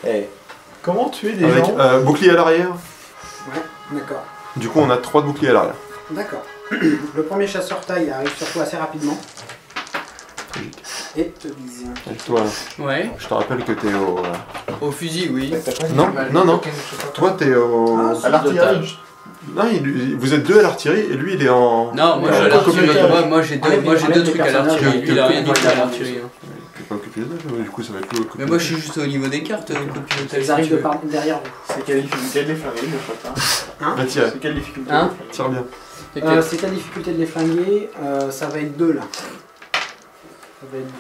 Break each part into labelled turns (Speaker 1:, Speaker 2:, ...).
Speaker 1: Eh, comment tuer des
Speaker 2: Avec
Speaker 1: gens
Speaker 2: bouclier à l'arrière.
Speaker 3: Ouais, d'accord.
Speaker 2: Du coup, on a 3 de boucliers à l'arrière.
Speaker 3: D'accord. Le premier chasseur taille arrive sur toi assez rapidement. Et te vise.
Speaker 2: Avec toi,
Speaker 4: Ouais.
Speaker 2: je te rappelle que t'es au...
Speaker 4: Au fusil, oui.
Speaker 2: Non, non. Toi, t'es au...
Speaker 3: Ah,
Speaker 1: À l'artillerie.
Speaker 2: Non, vous êtes 2 à l'artillerie et lui, il est en...
Speaker 4: Non, moi
Speaker 1: Ouais,
Speaker 4: j'ai à l'artillerie.
Speaker 1: copilotage.
Speaker 4: Moi j'ai
Speaker 3: Enlève
Speaker 4: deux
Speaker 3: les
Speaker 4: trucs à
Speaker 3: personnages,
Speaker 4: l'artillerie.
Speaker 2: que-
Speaker 4: Il a rien dit
Speaker 3: que-
Speaker 4: à l'artillerie. hein.
Speaker 2: T'es pas au copilotage, du coup, ça va être le
Speaker 4: Mais moi je suis juste au niveau des cartes, copilotage.
Speaker 3: Ils arrivent derrière vous.
Speaker 1: C'est quelle difficulté de les flinguer, je sais pas.
Speaker 2: Va tirer.
Speaker 1: C'est quelle difficulté
Speaker 4: Hein
Speaker 1: de les flinguer
Speaker 2: Tire bien.
Speaker 3: C'est ta difficulté de les flinguer. Ça va être 2 là. Ça va être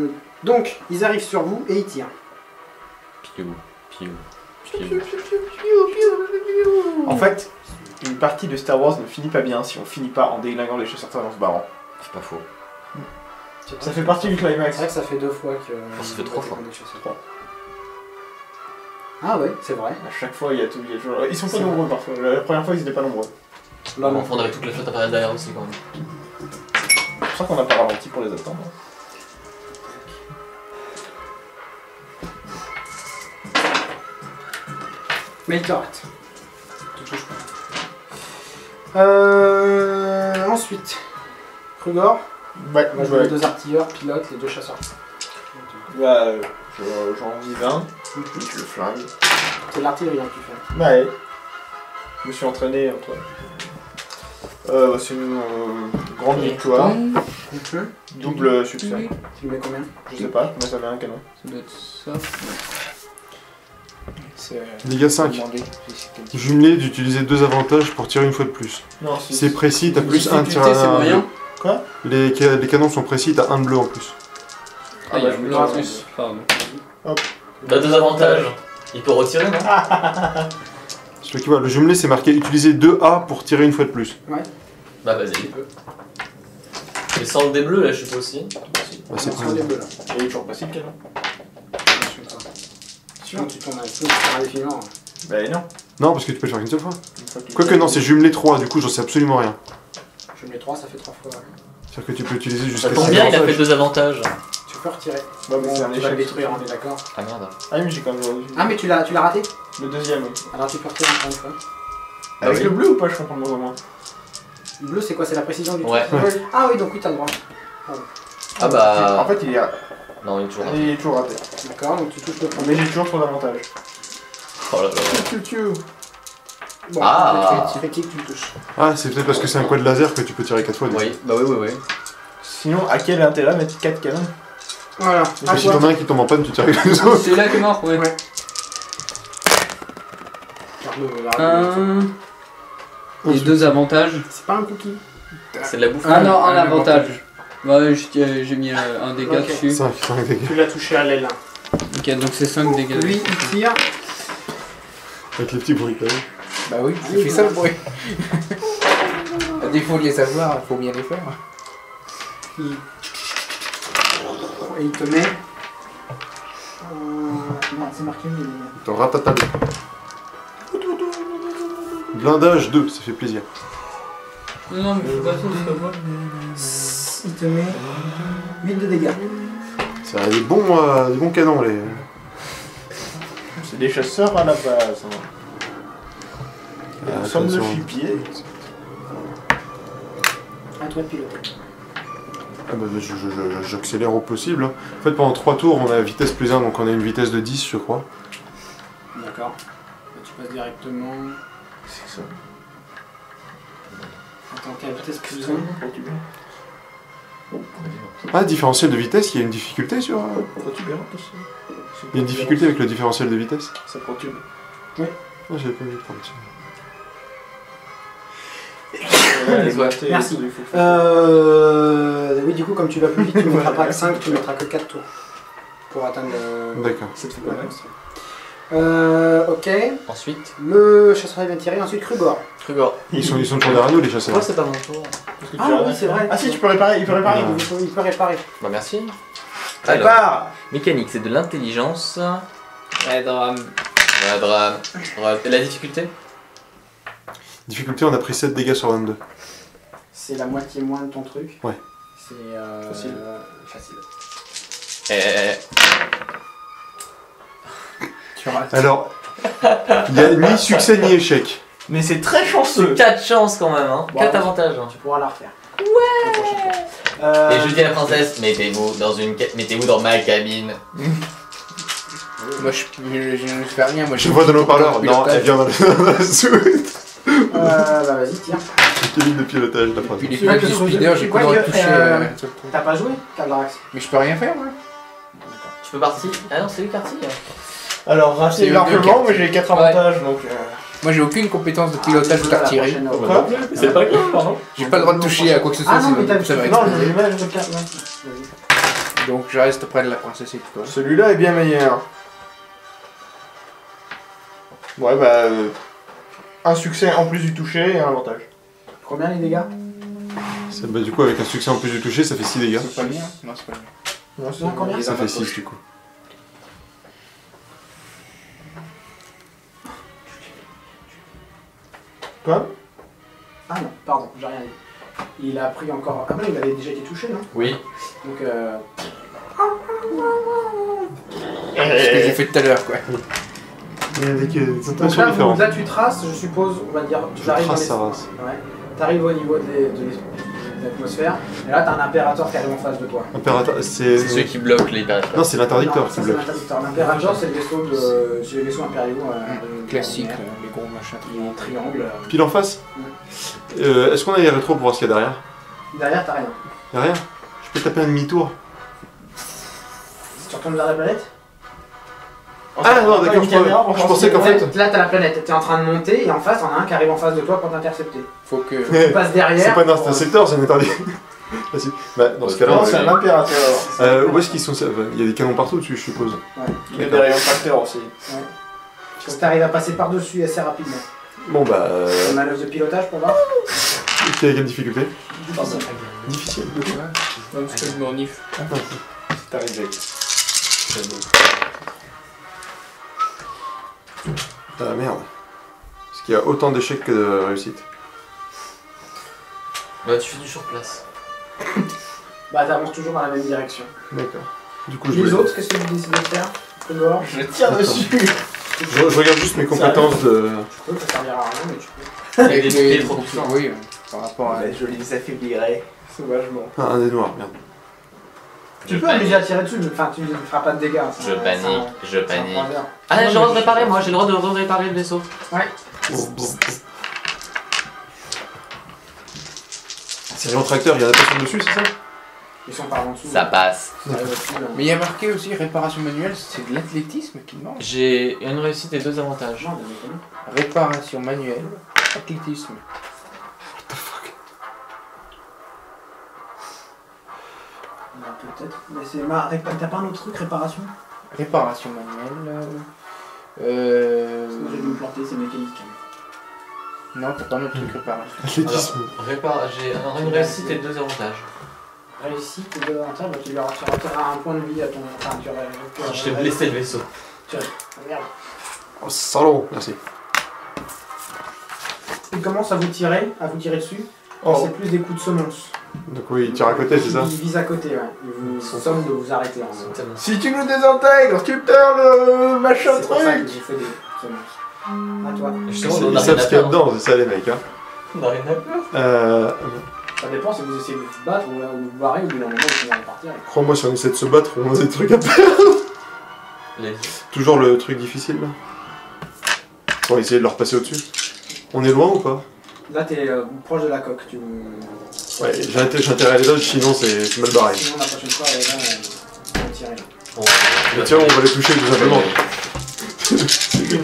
Speaker 3: 2. Donc, ils arrivent sur vous et ils tirent.
Speaker 4: Piou, piou,
Speaker 1: En fait, une partie de Star Wars ne finit pas bien si on finit pas en déglinguant les chasseurs en se barrant.
Speaker 4: C'est pas faux.
Speaker 1: Ça fait partie du
Speaker 3: C'est
Speaker 1: climax.
Speaker 3: vrai que ça fait 2 fois que.
Speaker 4: Ça fait 3 fois.
Speaker 3: Ah ouais, c'est vrai.
Speaker 1: À chaque fois, il y a toujours... Ils sont pas nombreux parfois. La première fois, ils étaient pas nombreux.
Speaker 3: Là,
Speaker 4: On
Speaker 3: non.
Speaker 4: va prendre avec toute la flotte impériale derrière aussi quand même.
Speaker 1: C'est pour ça qu'on n'a pas ralenti pour les attendre.
Speaker 3: Mais il t'arrête. Tu touches pas. Ensuite, Krugor,
Speaker 1: Ouais,
Speaker 3: on va jouer les 2 artilleurs, pilotes, les 2 chasseurs.
Speaker 1: Bah, j'en vis 20, je le flingue.
Speaker 3: C'est l'artillerie hein, qui fait.
Speaker 1: Ouais. Je me suis entraîné, Antoine. C'est une grande victoire. Double succès.
Speaker 3: Tu le mets combien?
Speaker 1: Je sais pas, mais ça avait un canon.
Speaker 4: Ça doit être ça.
Speaker 1: C'est...
Speaker 2: Dégâts 5. Jumelé d'utiliser 2 avantages pour tirer une fois de plus.
Speaker 1: Non,
Speaker 2: C'est précis, t'as plus 1 tir
Speaker 4: Difficulté, c'est
Speaker 2: à 1
Speaker 4: moyen.
Speaker 1: Quoi?
Speaker 2: Les canons sont précis, t'as 1 de bleu en plus.
Speaker 4: Ah, il y a
Speaker 1: bah,
Speaker 4: bleu
Speaker 1: je
Speaker 4: en
Speaker 1: me
Speaker 4: plus. Pardon.
Speaker 5: T'as 2 avantages. Il peut retirer, non?
Speaker 2: Celui qui voit, le jumelé c'est marqué utiliser 2A pour tirer une fois de plus.
Speaker 5: Bah vas-y. Et sans le dé bleu, là, je suppose aussi.
Speaker 2: Bah, c'est
Speaker 3: On
Speaker 2: précis.
Speaker 3: les bleus là.
Speaker 1: Il est toujours passé le canon.
Speaker 3: Sinon tu tournes avec tout, c'est indéfiniment.
Speaker 1: Bah non.
Speaker 2: Non, parce que tu peux le faire qu'une seule fois.
Speaker 1: Une fois que-
Speaker 2: Quoique non, c'est jumelé 3, du coup j'en sais absolument rien.
Speaker 3: Je mets 3, ça fait 3 fois.
Speaker 2: C'est-à-dire que tu peux utiliser
Speaker 5: Ça
Speaker 2: jusqu'à
Speaker 5: tombe
Speaker 2: 6
Speaker 5: bien, il a fait
Speaker 2: avantages.
Speaker 5: 2 avantages.
Speaker 3: Tu peux retirer.
Speaker 1: Bah, mais c'est un
Speaker 3: Tu vas le
Speaker 1: échec.
Speaker 3: détruire, on est d'accord.
Speaker 5: Ah merde.
Speaker 1: Ah oui, mais j'ai quand même...
Speaker 3: Ah mais tu l'as raté?
Speaker 1: Le deuxième, oui.
Speaker 3: Alors tu peux retirer encore une fois.
Speaker 5: Ah
Speaker 1: Avec
Speaker 5: oui.
Speaker 1: le bleu ou pas, je comprends le moins.
Speaker 3: Le bleu c'est quoi? C'est la précision du
Speaker 5: Ouais.
Speaker 3: truc? Ah oui, donc oui t'as le droit.
Speaker 5: Ah bah.
Speaker 1: En fait, il est,
Speaker 5: Non, il est toujours raté.
Speaker 1: il est toujours raté.
Speaker 3: D'accord, donc tu touches le premier.
Speaker 1: Mais j'ai toujours trop d'avantages.
Speaker 5: Oh là là.
Speaker 3: Bon,
Speaker 5: Ah.
Speaker 3: critique, tu le touches.
Speaker 2: Ah, c'est peut-être parce que c'est un quad laser que tu peux tirer 4 fois. du coup.
Speaker 5: Oui, bah oui.
Speaker 1: Sinon, à quel intérêt mettre 4 canons?
Speaker 3: Voilà.
Speaker 2: Parce
Speaker 3: À
Speaker 2: que si
Speaker 3: toi.
Speaker 2: t'en as un qui tombe en panne, tu tires avec les autres.
Speaker 4: C'est là qui est mort, ouais.
Speaker 3: Ouais. Garde-le,
Speaker 4: Les 2 avantages.
Speaker 3: C'est pas un cookie.
Speaker 5: C'est de la bouffe.
Speaker 4: Ah non, un
Speaker 3: un
Speaker 4: avantage. Ouais, j'ai mis un dégât
Speaker 3: Ok.
Speaker 4: dessus.
Speaker 2: 5 dégâts.
Speaker 3: Tu l'as touché à l'aile.
Speaker 4: Ok, donc c'est 5 dégâts.
Speaker 3: Lui il tire.
Speaker 2: Avec les petits bruits quand même.
Speaker 6: Bah oui,
Speaker 3: Oui,
Speaker 6: c'est ça le bruit. À défaut de les savoir, il faut bien les faire.
Speaker 3: Et il te met. Non, c'est marqué mais.
Speaker 2: T'en ratatal. Blindage 2, ça fait plaisir.
Speaker 4: Non, mais je suis pas sûr, c'est pas moi.
Speaker 3: Il te met 8 de dégâts.
Speaker 2: Ça a des bons canons les.
Speaker 1: C'est des chasseurs à la base. Hein.
Speaker 2: Ah,
Speaker 1: Nous sommes le
Speaker 2: attention.
Speaker 1: chipier.
Speaker 3: À toi de piloter.
Speaker 2: Ah bah, j'accélère au possible. En fait, pendant 3 tours, on a vitesse plus 1, donc on a une vitesse de 10, je crois.
Speaker 3: D'accord. Tu passes directement.
Speaker 1: C'est ça.
Speaker 3: Attends, t'es à vitesse plus 1.
Speaker 2: Ah, différentiel de vitesse, il y a une difficulté sur.
Speaker 1: Protubérant aussi.
Speaker 2: Il y a une difficulté avec le différentiel de vitesse.
Speaker 1: Ça protube.
Speaker 2: Ah, j'avais pas vu le prendre.
Speaker 3: Merci. Oui, du coup, comme tu vas plus vite, tu ne mettras pas que 5, tu mettras que 4 tours. Pour atteindre
Speaker 2: D'accord.
Speaker 3: cette fréquence. Ok.
Speaker 5: Ensuite,
Speaker 3: Le chasseur vient tirer, ensuite Krugor.
Speaker 5: Krugor.
Speaker 2: Ils sont toujours derrière nous, les chasseurs.
Speaker 5: Pourquoi c'est pas mon tour?
Speaker 3: Ah oui, c'est vrai.
Speaker 1: Ah si, tu peux réparer, il peut réparer.
Speaker 2: Ah.
Speaker 3: Il peut réparer.
Speaker 5: Bah merci. Alors,
Speaker 1: Répare.
Speaker 5: mécanique, c'est de l'intelligence.
Speaker 4: Ouais, drame.
Speaker 5: La difficulté?
Speaker 2: Difficulté, on a pris 7 dégâts sur 22.
Speaker 3: C'est la moitié moins de ton truc.
Speaker 2: Ouais.
Speaker 3: C'est
Speaker 1: Facile.
Speaker 3: facile.
Speaker 6: Tu rates.
Speaker 2: Alors, il n'y a ni succès ni échec.
Speaker 1: Mais c'est très chanceux.
Speaker 5: 4 chances quand même, hein.
Speaker 3: Bon,
Speaker 5: 4 avantages. Hein.
Speaker 3: Tu pourras la refaire.
Speaker 5: Et je dis à la princesse, mettez-vous dans ma cabine.
Speaker 6: Moi je ne fais rien. Moi,
Speaker 2: Je vois dans le haut-parleur. Non, elle vient dans la suite.
Speaker 3: Bah vas-y, tire.
Speaker 2: Cabine de pilotage, la phrase.
Speaker 6: Puis les
Speaker 3: Tu veux
Speaker 6: flaques
Speaker 3: que
Speaker 6: du
Speaker 3: je
Speaker 6: speeder,
Speaker 3: fasse-
Speaker 6: j'ai
Speaker 3: quoi,
Speaker 6: pas le droit de
Speaker 3: que-
Speaker 6: toucher.
Speaker 3: T'as pas joué, Caldrax?
Speaker 6: Mais je peux rien faire, moi.
Speaker 5: Tu peux partir. Ah non, c'est lui parti.
Speaker 1: Alors,
Speaker 6: C'est
Speaker 1: raté
Speaker 6: le
Speaker 1: largement,
Speaker 6: deux
Speaker 1: mais j'ai 4 avantages donc.
Speaker 6: Moi j'ai aucune compétence de pilotage ou d'artillerie.
Speaker 1: Quoi?
Speaker 5: C'est pas grave, pardon.
Speaker 6: J'ai pas le droit de toucher à quoi que ce soit,
Speaker 3: Ah non, mais t'as
Speaker 6: ça va
Speaker 3: non,
Speaker 6: exploser.
Speaker 3: j'ai mal, je capte. Vas-y.
Speaker 6: Donc je reste près de la princesse et tout.
Speaker 1: Celui-là est bien meilleur. Ouais, bah. Un succès en plus du toucher et un avantage.
Speaker 3: Combien les dégâts?
Speaker 2: Bah, du coup, avec un succès en plus du toucher, ça fait 6 dégâts.
Speaker 6: C'est pas le mien? Non, c'est pas le mien.
Speaker 1: Non, c'est
Speaker 3: Non, combien?
Speaker 2: Ça fait 6 du coup.
Speaker 1: Quoi?
Speaker 3: Ah non, pardon, j'ai rien dit. Il a pris encore. Ah non, il avait déjà été touché, non?
Speaker 5: Oui.
Speaker 3: Donc
Speaker 6: Ce que j'ai fait tout à l'heure, quoi.
Speaker 2: Mais avec des
Speaker 3: donc
Speaker 2: intentions
Speaker 3: là,
Speaker 2: différentes.
Speaker 3: là, tu traces, je suppose, on va dire, tu arrives dans
Speaker 2: trace
Speaker 3: les...
Speaker 2: sa race.
Speaker 3: Ouais. T'arrives au niveau de l'atmosphère, et là t'as un impérator qui arrive en face de toi.
Speaker 2: Impérateur, c'est.
Speaker 5: C'est ceux qui bloquent les hyperacteurs.
Speaker 2: Non, c'est l'interdicteur
Speaker 3: Non,
Speaker 2: qui
Speaker 3: ça, c'est
Speaker 2: bloque.
Speaker 3: l'interdicteur. L'impérator, c'est le vaisseau de... c'est les vaisseaux impériaux.
Speaker 6: Classique,
Speaker 3: ordinaires,
Speaker 6: les gros machins.
Speaker 3: qui ont un triangle.
Speaker 2: Pile en face. Est-ce qu'on a les rétros pour voir ce qu'il y a derrière?
Speaker 3: Derrière, t'as rien.
Speaker 2: Y'a rien? Je peux taper un demi-tour?
Speaker 3: Si tu retournes vers la planète,
Speaker 2: Ah non, d'accord, je pensais qu'en fait.
Speaker 3: là t'as la planète, t'es en train de monter, et en face, t'en as un qui arrive en face de toi pour t'intercepter.
Speaker 6: Faut que.
Speaker 3: Tu passes derrière.
Speaker 2: C'est pas un
Speaker 3: pour-
Speaker 2: intercepteur, c'est un interdit. Vas-y. Bah, dans ce cas-là,
Speaker 1: Non, c'est un impérateur.
Speaker 2: où est-ce qu'ils sont? Il y a des canons partout dessus, je suppose.
Speaker 1: Il y a des rayons tracteurs aussi.
Speaker 3: Donc t'arrives à passer par-dessus assez rapidement.
Speaker 2: Bon bah.
Speaker 3: Une manœuvre de pilotage pour voir.
Speaker 2: Quelle difficulté? Difficile.
Speaker 4: Non, parce que je m'enifle.
Speaker 1: C'est arrivé.
Speaker 2: Ah merde. Parce qu'il y a autant d'échecs que de réussites.
Speaker 5: Bah, tu fais du surplace.
Speaker 3: Bah t'avances toujours dans la même direction.
Speaker 2: D'accord. Du coup, je
Speaker 3: Les
Speaker 2: vais-
Speaker 3: autres, qu'est-ce que vous décidez de faire? Dehors.
Speaker 1: Je tire dessus.
Speaker 2: Je regarde juste mes compétences de.
Speaker 3: Tu peux, ça servira à rien, mais tu peux.
Speaker 5: Avec des dés trop puissants.
Speaker 6: Oui, par rapport à.
Speaker 1: Je les affaiblirai sauvagement.
Speaker 2: Ah, un dé noir, merde.
Speaker 3: Tu peux amuser à tirer dessus, mais enfin tu ne feras pas de dégâts.
Speaker 5: Je panique, je panique.
Speaker 3: Ah,
Speaker 5: Ah, j'ai le droit de réparer, moi, j'ai le droit de réparer le vaisseau.
Speaker 2: C'est les tracteurs, il y en a personne dessus, c'est ça?
Speaker 3: Ils sont par en dessous.
Speaker 5: Ça passe.
Speaker 3: Ça arrive au-dessus, là.
Speaker 6: Mais il y a marqué aussi réparation manuelle, c'est de l'athlétisme qui manque.
Speaker 5: J'ai une réussite et 2 avantages.
Speaker 3: Non, mais mécanique.
Speaker 6: Réparation manuelle, athlétisme.
Speaker 3: Bah, peut-être. Mais c'est t'as pas un autre truc, réparation?
Speaker 6: Réparation manuelle.
Speaker 3: Parce que j'ai dû me planter, c'est mécanique.
Speaker 6: Non, t'as pas un autre truc réparation.
Speaker 2: Athlétisme.
Speaker 5: J'ai une réussite et 2 avantages.
Speaker 3: Réussite et 2 avantages, bah, tu auras un point de vie à ton. Enfin, tu aurais.
Speaker 5: Je t'ai blessé le vaisseau.
Speaker 3: Ah, merde.
Speaker 2: Oh, salaud, merci.
Speaker 3: Il commence à vous tirer dessus.
Speaker 1: Oh.
Speaker 3: C'est plus des coups de semonce.
Speaker 2: Donc, oui, il tire à côté, c'est ça?
Speaker 3: Il vise à côté, ouais. Il vous somme de vous arrêter en gros.
Speaker 1: Si tu nous désintègres, tu perds le machin
Speaker 3: C'est pour ça qu'il
Speaker 1: truc.
Speaker 3: vous fait des semonces. À toi.
Speaker 5: Justement, on
Speaker 2: Ils
Speaker 5: a
Speaker 2: savent
Speaker 5: rien
Speaker 2: ce
Speaker 5: à
Speaker 2: qu'il y a
Speaker 5: perdre.
Speaker 2: dedans, c'est ça les mecs. Hein.
Speaker 5: On a rien à perdre.
Speaker 3: Ça dépend si vous essayez de vous battre ou vous barrer ou au bout d'un moment vous finissez par partir.
Speaker 2: Crois-moi, si on essaie de se battre, on a des trucs à faire.
Speaker 5: Les-
Speaker 2: Toujours le truc difficile là. On va essayer de leur passer au-dessus. On est loin ou pas?
Speaker 3: Là t'es proche de la coque. Tu...
Speaker 2: Ouais, j'ai intérêt à aller dodge, sinon c'est mal barré.
Speaker 3: Sinon la prochaine fois là, on va tirer.
Speaker 2: Mais tiens, on va les toucher tout simplement.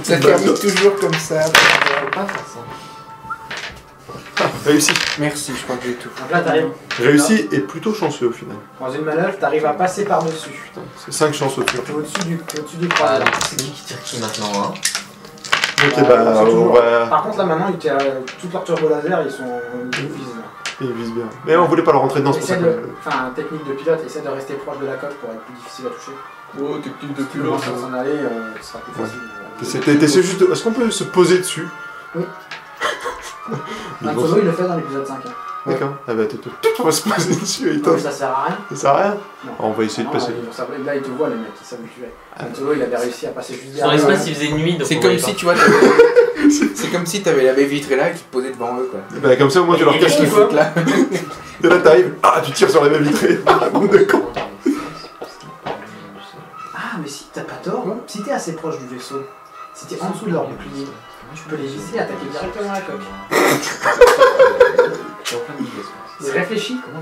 Speaker 6: Ça termine toujours comme ça.
Speaker 5: On peut pas faire ça.
Speaker 2: Réussi.
Speaker 6: Merci, je crois que j'ai tout.
Speaker 3: Donc là t'arrives
Speaker 2: Réussi et plutôt chanceux au final.
Speaker 3: dans une manœuvre, t'arrives à passer par-dessus.
Speaker 2: Putain, c'est 5 chances au-dessus.
Speaker 3: T'es au-dessus du
Speaker 5: Ah,
Speaker 3: croiseur.
Speaker 5: donc c'est qui tire qui maintenant, hein?
Speaker 2: Ok,
Speaker 3: c'est
Speaker 2: bah
Speaker 3: toujours-
Speaker 2: on va.
Speaker 3: Par contre là maintenant, toutes leurs turbos laser ils sont visés.
Speaker 2: Ils visent bien. Mais on voulait pas leur rentrer dedans, c'est pour ça
Speaker 3: Essaie
Speaker 2: que.
Speaker 3: de, enfin technique de pilote, essaie de rester proche de la coque pour être plus difficile à toucher.
Speaker 1: Oh, technique de
Speaker 3: Si tu commences à s'en aller, ce sera plus facile.
Speaker 2: T'essaies juste de... Est-ce qu'on peut se poser dessus?
Speaker 3: Oui. Han Solo il le fait dans l'épisode 5. Hein.
Speaker 2: D'accord. Ah bah on va se poser dessus et
Speaker 3: Non, mais ça sert à rien.
Speaker 2: ça sert à rien.
Speaker 3: Non.
Speaker 2: On va essayer de
Speaker 3: Non,
Speaker 2: passer.
Speaker 3: là, ils te voient, les mecs, ils savent où tu es. Han Solo, il avait réussi à passer juste
Speaker 5: Dans
Speaker 3: derrière.
Speaker 5: l'espace, il faisait nuit, donc
Speaker 6: C'est
Speaker 5: on
Speaker 6: comme
Speaker 5: voyait
Speaker 6: si
Speaker 5: pas.
Speaker 6: tu vois, c'est comme si t'avais la baie vitrée là et tu te posais devant eux quoi.
Speaker 2: Bah comme ça au moins tu leur caches
Speaker 6: Qu'est-ce
Speaker 2: les
Speaker 6: qu'ils
Speaker 2: feux.
Speaker 6: foutent là?
Speaker 2: Et là t'arrives, ah tu tires sur la même vitrée. Ah bon d'accord.
Speaker 3: Ah, mais si, t'as pas tort. Si t'es assez proche du vaisseau, si t'es en dessous de leur bouclier, tu peux les viser et attaquer directement la coque.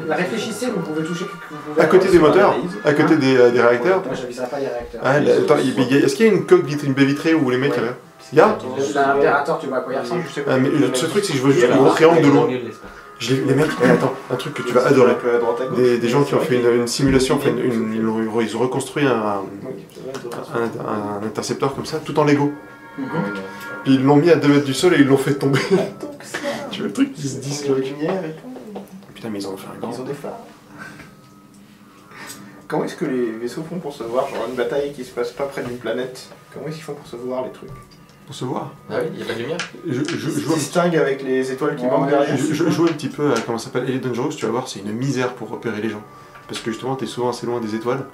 Speaker 3: Réfléchissez, vous pouvez toucher. Vous pouvez
Speaker 2: À côté des moteurs, à côté
Speaker 3: Hein
Speaker 2: des réacteurs.
Speaker 3: Moi, j'aviserai pas les réacteurs.
Speaker 2: Ah, là, attends, est-ce qu'il y a une coque vitrée, une baie vitrée où les mecs...
Speaker 3: Ouais.
Speaker 2: Il y a
Speaker 3: L'impérateur, tu vois à quoi il ressemble?
Speaker 2: Ah, mais ce truc c'est que je veux juste un gros triangle de loin. Les mecs, attends, un truc que tu vas adorer. Des gens qui ont fait une simulation, enfin ils ont reconstruit un intercepteur comme ça, tout en Lego. Puis ils l'ont mis à 2 mètres du sol et ils l'ont fait tomber. Tu vois le truc qui se disloque. Putain mais ils ont fait un grand...
Speaker 1: Ils ont des phares. Comment est-ce que les vaisseaux font pour se voir? Genre une bataille qui se passe pas près d'une planète. Comment est-ce qu'ils font pour se voir les trucs?
Speaker 2: Pour se voir.
Speaker 5: Ah oui, il y a pas de lumière.
Speaker 2: Je
Speaker 1: Ils se
Speaker 2: vois...
Speaker 1: distinguent avec les étoiles qui manquent derrière.
Speaker 2: Je joue un petit peu à comment ça s'appelle Elite Dangerous, tu vas voir, c'est une misère pour repérer les gens. Parce que justement, t'es souvent assez loin des étoiles.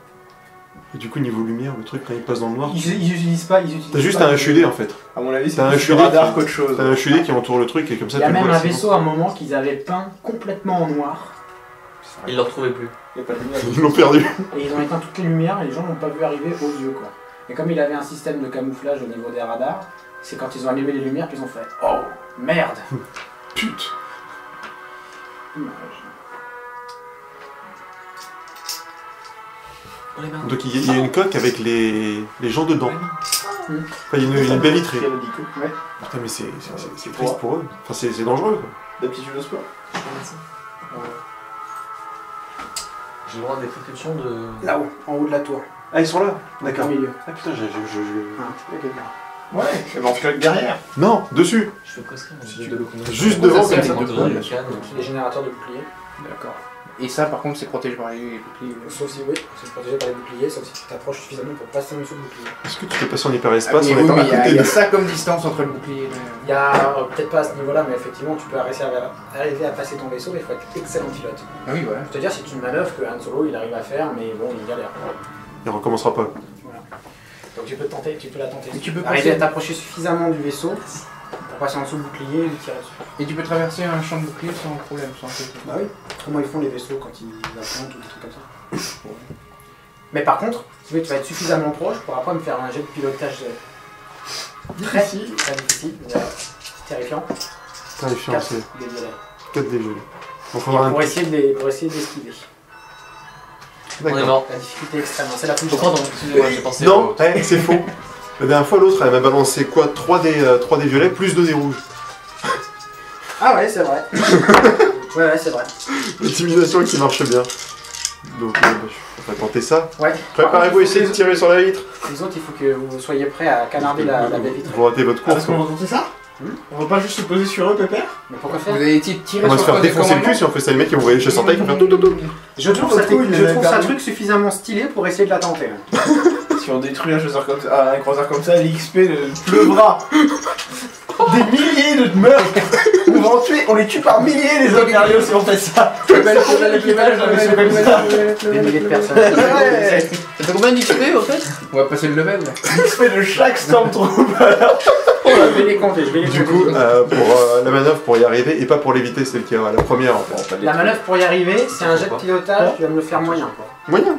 Speaker 2: Et du coup, niveau lumière, le truc, quand il passe dans le noir,
Speaker 3: Ils utilisent pas.
Speaker 2: t'as juste un HUD en fait.
Speaker 1: À mon avis, c'est
Speaker 2: T'as un
Speaker 1: plus le
Speaker 2: HUD
Speaker 1: radar
Speaker 2: qui-
Speaker 1: qu'autre chose.
Speaker 2: T'as un HUD qui entoure le truc et comme ça,
Speaker 3: Il y a
Speaker 2: tu le
Speaker 3: même
Speaker 2: vois
Speaker 3: un
Speaker 2: assez
Speaker 3: vaisseau à un moment qu'ils avaient peint complètement en noir.
Speaker 5: Il ne le retrouvait plus.
Speaker 1: Il n'y a pas de lumière.
Speaker 2: loin. Ils l'ont perdu.
Speaker 3: Et ils ont éteint toutes les lumières et les gens n'ont pas vu arriver aux yeux quoi. Et comme il avait un système de camouflage au niveau des radars, c'est quand ils ont allumé les lumières qu'ils ont fait oh merde.
Speaker 2: Putain. Donc il y a une coque avec les gens dedans. Enfin, il y a une baie vitrée.
Speaker 1: Quel hélico.
Speaker 2: Putain, mais c'est triste pour eux. Enfin, c'est dangereux quoi.
Speaker 1: D'aptitude au sport.
Speaker 5: J'ai le droit à des prescriptions de.
Speaker 3: Là-haut, en haut de la tour.
Speaker 2: Ah, ils sont là.
Speaker 3: Au
Speaker 2: D'accord.
Speaker 3: milieu.
Speaker 2: Ah putain,
Speaker 1: Ouais, et ben on se claque derrière.
Speaker 2: Non, dessus.
Speaker 5: Je fais prescrire
Speaker 1: Si tu
Speaker 5: de
Speaker 1: veux.
Speaker 2: Juste devant,
Speaker 5: Ça,
Speaker 2: comme
Speaker 5: c'est
Speaker 2: ça.
Speaker 5: des motos, des cannes.
Speaker 3: Les générateurs de boucliers.
Speaker 1: D'accord.
Speaker 6: Et ça par contre c'est protégé par les boucliers.
Speaker 3: Sauf si oui, c'est protégé par les boucliers, sauf si tu t'approches suffisamment pour passer en dessous du bouclier.
Speaker 2: Est-ce que tu peux passer en hyperespace
Speaker 6: Ah,
Speaker 2: en
Speaker 6: mais oui,
Speaker 2: étant à
Speaker 6: mais
Speaker 2: côté
Speaker 6: il y
Speaker 2: de...
Speaker 6: a ça comme distance entre le bouclier et le...
Speaker 3: Il y a peut-être pas à ce niveau-là, mais effectivement tu peux arriver à passer ton vaisseau, mais il faut être excellent pilote.
Speaker 6: Ah oui voilà.
Speaker 3: Je te dire, c'est une manœuvre que Han Solo il arrive à faire, mais bon, il galère.
Speaker 2: Il recommencera pas.
Speaker 3: Voilà. Donc tu peux tenter, tu peux la tenter.
Speaker 6: Et tu peux
Speaker 3: arriver à
Speaker 6: passer-
Speaker 3: t'approcher suffisamment du vaisseau pour passer en dessous du bouclier et lui tirer dessus.
Speaker 6: Et tu peux traverser un champ de bouclier sans problème, sans inquiétude.
Speaker 3: Bah oui. Comment ils font les vaisseaux quand ils affrontent ou des trucs comme ça. Mais par contre, si tu vas être suffisamment proche pour après me faire un jet de pilotage très difficile, terrifiant.
Speaker 2: Terrifiant,
Speaker 3: 4
Speaker 2: c'est
Speaker 3: des violets.
Speaker 2: 4 des jeux. Bon, faudra un...
Speaker 3: Pour essayer d'esquiver.
Speaker 5: On est
Speaker 2: D'accord.
Speaker 5: mort.
Speaker 3: La difficulté extrême, c'est la plus
Speaker 5: Faut prendre, excusez-moi, j'ai pensé.
Speaker 2: Non, c'est faux. La dernière fois, l'autre, elle m'a balancé quoi 3 des violets plus 2 des rouges.
Speaker 3: Ah ouais, c'est vrai. ouais, c'est vrai.
Speaker 2: L'optimisation qui marche bien. Donc, on va tenter ça.
Speaker 3: Ouais.
Speaker 2: Préparez-vous à essayer de tirer sur la vitre.
Speaker 3: Les autres, il faut que vous soyez prêts à canarder la baie vitrée.
Speaker 2: Vous ratez votre
Speaker 1: Ah, parce
Speaker 2: course.
Speaker 1: qu'on va tenter ça On va pas juste se poser sur eux, pépère?
Speaker 3: Mais pourquoi
Speaker 6: Vous
Speaker 3: faire
Speaker 6: avez été tiré
Speaker 2: On va
Speaker 6: sur
Speaker 2: se faire
Speaker 6: le code de
Speaker 2: défoncer le
Speaker 6: commandement.
Speaker 2: cul si on fait ça. Les mecs, ils vont voyager sans taille, ils vont faire tout, tout, tout.
Speaker 3: Je trouve ça truc suffisamment stylé pour essayer de la tenter.
Speaker 1: Si on détruit un croiseur comme ça, l'XP pleuvra. Des milliers de meurtres. On va en tuer, on les tue par milliers les Impériaux si on fait ça.
Speaker 3: Des milliers de personnes.
Speaker 1: Ouais.
Speaker 5: Ça fait combien d'XP au fait?
Speaker 6: On va passer le level là.
Speaker 1: L'XP de chaque Stormtrooper.
Speaker 3: Je vais les compter,
Speaker 2: Du coup, pour la manœuvre pour y arriver, et pas pour l'éviter, c'est le cas. La première, en fait.
Speaker 3: la manœuvre pour y arriver, c'est un jet de pilotage, tu vas me le faire moyen. Quoi.
Speaker 2: Moyen.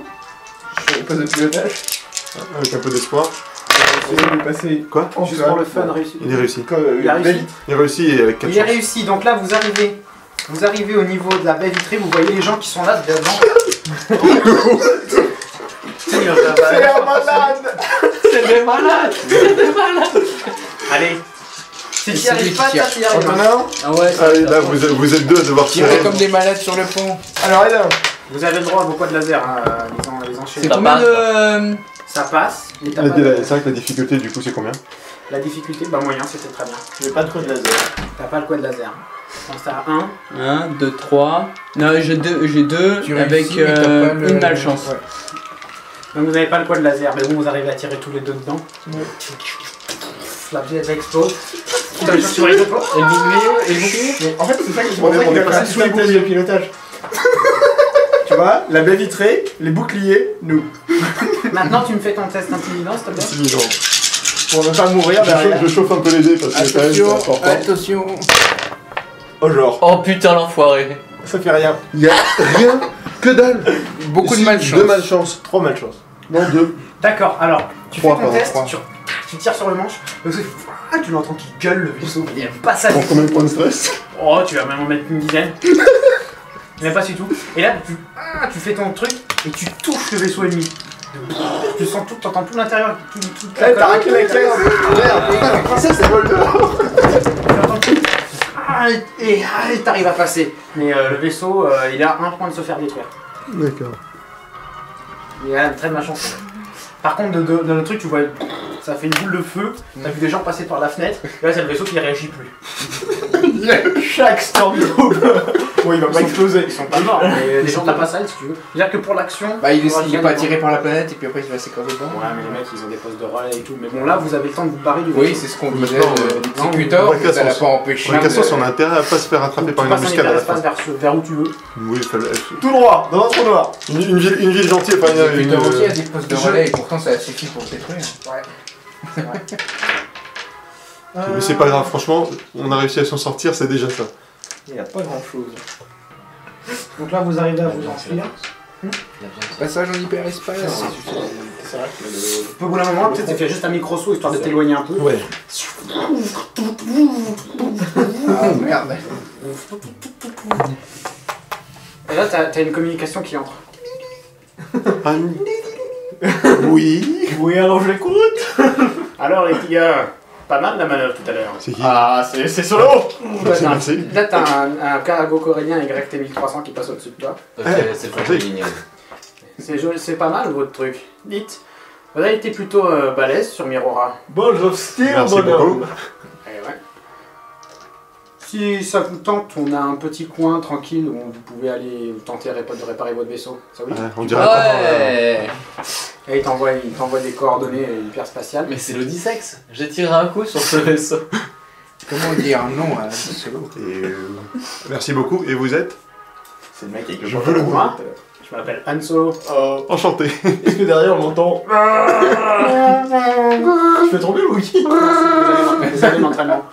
Speaker 1: Je fais une pause de pilotage.
Speaker 2: Avec un peu d'espoir.
Speaker 1: J'essaie de passer
Speaker 2: Quoi
Speaker 1: en
Speaker 3: Juste pour le fun réussi.
Speaker 2: Il est réussi.
Speaker 3: Il a réussi.
Speaker 2: Il est réussi et avec 4
Speaker 3: Il est
Speaker 2: chances.
Speaker 3: réussi, donc là vous arrivez au niveau de la baie vitrée, vous voyez les gens qui sont là devant.
Speaker 1: C'est un malade.
Speaker 5: C'est des malades!
Speaker 3: Allez. Si tu
Speaker 6: C'est
Speaker 3: n'y arrives
Speaker 6: lui
Speaker 3: pas,
Speaker 6: qui
Speaker 3: ça
Speaker 6: tire.
Speaker 3: tu y arrives.
Speaker 1: On en a un.
Speaker 3: Ah ouais,
Speaker 2: Allez, là, vous êtes deux à devoir tirer.
Speaker 6: Tirez comme des malades sur le pont.
Speaker 1: Alors, Eden.
Speaker 3: Vous avez le droit à vos quads laser, hein, les enchaîner.
Speaker 6: C'est
Speaker 5: Ça
Speaker 6: combien
Speaker 5: passe,
Speaker 6: de...
Speaker 3: Ça passe, mais t'as
Speaker 2: C'est
Speaker 3: pas de...
Speaker 2: vrai que la difficulté, du coup, c'est combien?
Speaker 3: La difficulté, bah moyen, c'était très bien.
Speaker 1: J'ai pas de code laser.
Speaker 3: T'as pas le quad laser. Donc t'as 1.
Speaker 4: 1, 2, 3. Non, j'ai deux
Speaker 6: Tu
Speaker 4: avec
Speaker 6: réussis, mais t'as pas le-
Speaker 4: une malchance.
Speaker 6: Ouais.
Speaker 3: Donc vous n'avez pas le quad laser, mais bon, vous arrivez à tirer tous les deux dedans. La pièce explose. Tu vas sur les autres.
Speaker 4: Et le bouclier
Speaker 1: Mais en fait, c'est ça que je
Speaker 2: On est-
Speaker 1: pensais
Speaker 2: on
Speaker 1: qu'il
Speaker 2: est
Speaker 1: a
Speaker 2: passé
Speaker 1: passé
Speaker 2: sous
Speaker 1: sous
Speaker 2: les
Speaker 1: les boucliers de pilotage. Tu vois, la baie vitrée, les boucliers, nous.
Speaker 3: Maintenant, tu me fais ton test intimidant, s'il te plaît.
Speaker 2: Intimidant.
Speaker 1: Pour ne pas mourir derrière.
Speaker 2: Je chauffe un peu les dés parce que quand même c'est
Speaker 6: Attention,
Speaker 2: important.
Speaker 6: attention.
Speaker 1: Oh genre,
Speaker 5: Oh putain, l'enfoiré.
Speaker 1: ça fait rien.
Speaker 2: Il y a rien que dalle.
Speaker 6: Beaucoup de
Speaker 2: Si,
Speaker 6: malchance.
Speaker 2: 2 malchance.
Speaker 1: 3 malchance.
Speaker 2: Non, 2.
Speaker 3: D'accord, alors, tu
Speaker 2: Trois,
Speaker 3: fais ton
Speaker 2: pardon,
Speaker 3: test,
Speaker 2: trois.
Speaker 3: tu tires sur le manche, tu l'entends qui gueule le vaisseau, il aime pas ça.
Speaker 2: Pour combien de points de stress?
Speaker 3: Oh, tu vas même en mettre une dizaine. Il n'aime pas du tout. Et là, tu fais ton truc et tu touches le vaisseau ennemi. Tu sens tout, t'entends tout l'intérieur, tout
Speaker 1: Eh, t'as raclé la caisse. Merde, putain, la princesse elle vole dehors.
Speaker 3: tu entends tout. Et t'arrives à passer. Mais le vaisseau, il a un point de se faire détruire.
Speaker 2: D'accord.
Speaker 3: Il a très de malchance. Par contre, dans le truc, tu vois, ça fait une boule de feu. T'as vu des gens passer par la fenêtre. Et là, c'est le vaisseau qui réagit plus.
Speaker 1: Chaque Stormtrooper. Bon, il va pas exploser.
Speaker 3: Ils sont pas morts, mais des gens de la passade, si tu veux. C'est-à-dire que pour l'action.
Speaker 6: Bah, il est
Speaker 3: faudra
Speaker 6: pas
Speaker 3: gagner.
Speaker 6: attiré par la planète et puis après il va s'écraser dedans.
Speaker 3: Ouais, mais les mecs, ils ont des postes de relais et tout. Mais bon, là, vous avez le temps de vous barrer du
Speaker 6: Oui,
Speaker 3: vaisseau.
Speaker 6: c'est ce qu'on disait.
Speaker 2: Maintenant,
Speaker 6: L'exécuteur,
Speaker 2: ouais,
Speaker 6: ça l'a pas empêché.
Speaker 2: En Cassos, on a intérêt à pas se faire attraper
Speaker 3: Tu
Speaker 2: par une
Speaker 3: passes un
Speaker 2: embuscade à la fin.
Speaker 3: hyperespace vers où tu veux.
Speaker 2: Oui,
Speaker 1: Tout droit, dans un trou noir.
Speaker 2: une ville gentille, enfin
Speaker 6: L'exécuteur aussi a
Speaker 2: une.
Speaker 6: des postes de relais et pourtant ça suffit pour le détruire.
Speaker 3: Ouais. C'est vrai.
Speaker 2: Mais c'est pas grave, franchement, on a réussi à s'en sortir, c'est déjà ça.
Speaker 1: Il n'y a pas grand chose.
Speaker 3: Donc là, vous arrivez à vous enfuir.
Speaker 6: Passage en hyperespace.
Speaker 1: C'est vrai que
Speaker 3: Au bout d'un moment, peut-être tu fais juste un micro-saut histoire de t'éloigner un peu.
Speaker 2: Ouais.
Speaker 6: Ah merde.
Speaker 3: Et là, t'as une communication qui entre.
Speaker 2: Oui.
Speaker 1: oui, alors je l'écoute.
Speaker 3: Alors, les petits gars, pas mal la manœuvre tout à l'heure.
Speaker 2: C'est qui?
Speaker 1: Ah, c'est solo.
Speaker 2: Merci.
Speaker 3: Là, t'as un cargo coréen YT1300 qui passe au-dessus de toi.
Speaker 5: Ok,
Speaker 2: Eh,
Speaker 5: c'est
Speaker 2: vas-y.
Speaker 5: le ligne.
Speaker 3: C'est pas mal votre truc. Dites, vous avez été plutôt balèze sur Mirora.
Speaker 1: Balls of Steel,
Speaker 2: Merci
Speaker 1: bonhomme.
Speaker 2: beaucoup.
Speaker 3: Eh ouais. Si ça vous tente, on a un petit coin tranquille où vous pouvez aller tenter de réparer votre vaisseau. Ça vous dit?
Speaker 2: On dirait pas.
Speaker 5: Ouais.
Speaker 3: Et il t'envoie des coordonnées hyperspatiales.
Speaker 5: Mais c'est l'Odyssex. J'ai tiré un coup sur ce vaisseau.
Speaker 6: Comment dire non à solo?
Speaker 2: Merci beaucoup. Et vous êtes?
Speaker 1: C'est le mec avec le
Speaker 2: Je veux le
Speaker 1: pantalon
Speaker 3: voir. Je m'appelle Han Solo.
Speaker 2: Enchanté.
Speaker 1: Est-ce que derrière on entend Je fais tomber le Wookie.
Speaker 3: Des années d'entraînement.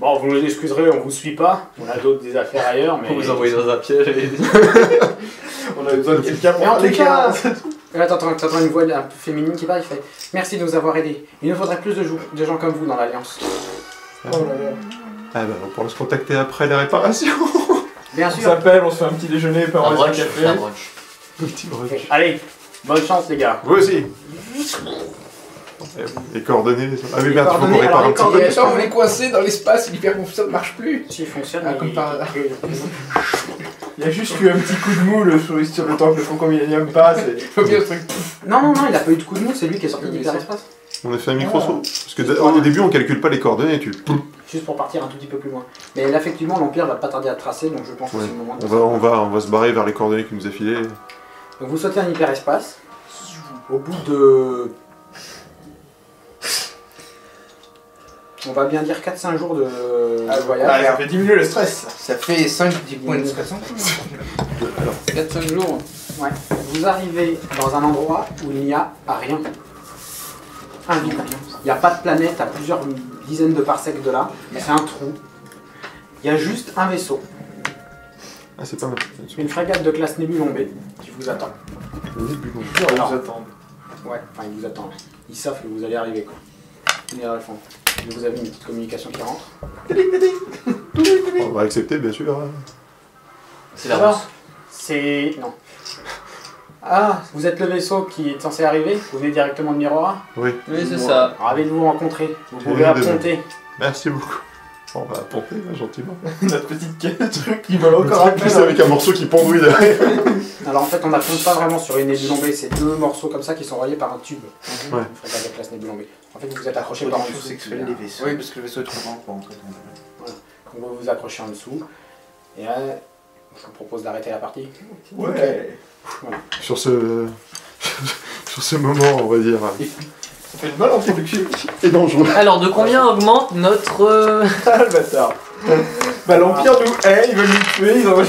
Speaker 3: Bon, vous nous excuserez, on vous suit pas. On a des affaires ailleurs, mais.
Speaker 5: Pour vous envoyer dans un piège.
Speaker 1: On a besoin de quelqu'un
Speaker 3: Mais en
Speaker 1: pour
Speaker 3: tout
Speaker 1: les
Speaker 3: cas,
Speaker 1: cas.
Speaker 3: et là, t'entends une voix un peu féminine qui parle, il fait merci de nous avoir aidés. Il nous faudrait plus de gens comme vous dans l'Alliance.
Speaker 1: Oh là là.
Speaker 2: Ah bah, on pourra se contacter après les réparations.
Speaker 3: Bien
Speaker 1: On
Speaker 3: sûr.
Speaker 1: s'appelle, on se fait un petit déjeuner, pas
Speaker 5: Un
Speaker 1: un
Speaker 5: brunch.
Speaker 1: café.
Speaker 5: Un brunch.
Speaker 2: Un petit brunch.
Speaker 3: Allez, bonne chance, les gars.
Speaker 2: Vous aussi. Les coordonnées. Ah oui,
Speaker 3: Les
Speaker 2: merde, faut qu'on
Speaker 3: coordonnées,
Speaker 2: répare
Speaker 3: alors,
Speaker 2: un
Speaker 3: les
Speaker 2: petit peu.
Speaker 3: coordonnées-
Speaker 6: Attends, on est coincé dans l'espace, l'hyperconfort ne marche plus.
Speaker 3: S'il fonctionne,
Speaker 6: Ah, comme par hasard.
Speaker 1: Il y a juste eu un petit coup de moule sur le temps que le Faucon Millennium passe. Et...
Speaker 6: Faut bien le truc.
Speaker 3: Non, il a pas eu de coup de mou, c'est lui qui est sorti
Speaker 6: Oui,
Speaker 3: d'hyperespace.
Speaker 2: On a fait un micro-saut. Parce que au début, on calcule pas les coordonnées, tu.
Speaker 3: Juste pour partir un tout petit peu plus loin. Mais là, effectivement, l'Empire va pas tarder à tracer, donc je pense que
Speaker 2: Ouais.
Speaker 3: c'est le moment de
Speaker 2: On va se barrer vers les coordonnées qu'il nous a filées.
Speaker 3: Donc vous sautez un hyperespace. Au bout de... On va bien dire 4-5 jours de voyage.
Speaker 1: Ah, ça fait diminuer le stress.
Speaker 6: Ça fait 5 petits points de stress.
Speaker 4: 4-5 jours.
Speaker 3: Ouais. Vous arrivez dans un endroit où il n'y a rien. Un vide. Il n'y a pas de planète à plusieurs dizaines de parsecs de là. C'est un trou. Il y a juste un vaisseau.
Speaker 2: Ah, c'est pas mal.
Speaker 3: Une frégate de classe Nebulon B qui vous attend.
Speaker 1: Ils
Speaker 3: Alors.
Speaker 1: nous attendent.
Speaker 3: Ouais, enfin ils vous attendent. Ils savent que vous allez arriver quoi. Venez à la fin. Vous avez une petite communication qui rentre.
Speaker 2: On va accepter, bien sûr.
Speaker 5: C'est la
Speaker 3: Alors,
Speaker 5: Russe.
Speaker 3: c'est... Non. Ah, vous êtes le vaisseau qui est censé arriver? Vous venez directement de Mirora?
Speaker 2: Oui.
Speaker 4: Oui, c'est ça.
Speaker 3: Ravi de vous rencontrer. Vous
Speaker 2: Et
Speaker 3: pouvez
Speaker 2: nous de
Speaker 3: apponter.
Speaker 2: Merci beaucoup. On va apporter, là, gentiment.
Speaker 1: Notre petite quête de trucs qui vole encore
Speaker 2: En
Speaker 1: un
Speaker 2: plus,
Speaker 1: peu.
Speaker 2: avec un morceau qui pendouille derrière.
Speaker 3: Alors en fait, on n'apponte pas vraiment sur une nébulon B, c'est deux morceaux comme ça qui sont reliés par un tube.
Speaker 2: Ouais.
Speaker 3: Une frégate de classe nébulon B. En fait, vous vous êtes accroché par en dessous.
Speaker 6: sexuelle des vaisseaux. Oui, parce que le vaisseau est trop grand pour entrer dans le...
Speaker 3: Vous vous accrochez en dessous. Et là, je vous propose d'arrêter la partie.
Speaker 1: Ouais.
Speaker 2: Sur ce... Sur ce moment, on va dire.
Speaker 1: Ça fait une bonne introduction.
Speaker 2: C'est dangereux.
Speaker 5: Alors, de combien augmente notre.
Speaker 1: Ah le bâtard. Bah l'Empire nous hait, ils veulent nous tuer, ils envoient...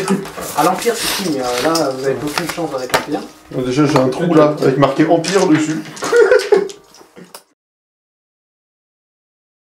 Speaker 3: À l'Empire, c'est qui, mais là, vous avez aucune chance avec l'Empire.
Speaker 2: Déjà, j'ai un trou là, avec marqué Empire dessus.